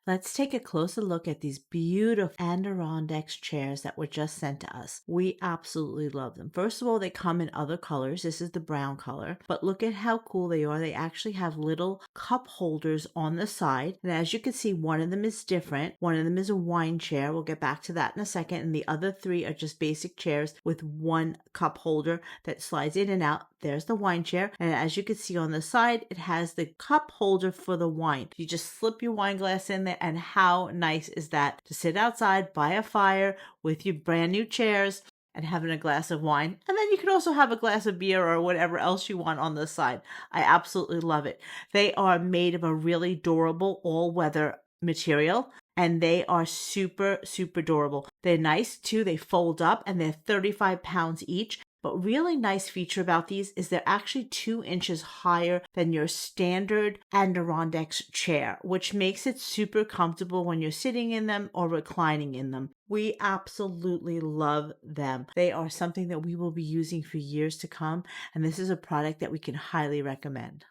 Let's take a closer look at these beautiful Adirondack chairs that were just sent to us. We absolutely love them. First of all, they come in other colors. This is the brown color, but look at how cool they are. They actually have little cup holders on the side. And as you can see, one of them is different. One of them is a wine chair. We'll get back to that in a second. And the other three are just basic chairs with one cup holder that slides in and out. There's the wine chair. And as you can see on the side, it has the cup holder for the wine. You just slip your wine glass in there, and how nice is that to sit outside by a fire with your brand new chairs and having a glass of wine. And then you can also have a glass of beer or whatever else you want on the side. I absolutely love it. They are made of a really durable all-weather material, and they are super, super durable. They're nice too. They fold up and they're 35 pounds each. But really nice feature about these is they're actually 2 inches higher than your standard Adirondack chair, which makes it super comfortable when you're sitting in them or reclining in them. We absolutely love them. They are something that we will be using for years to come, and this is a product that we can highly recommend.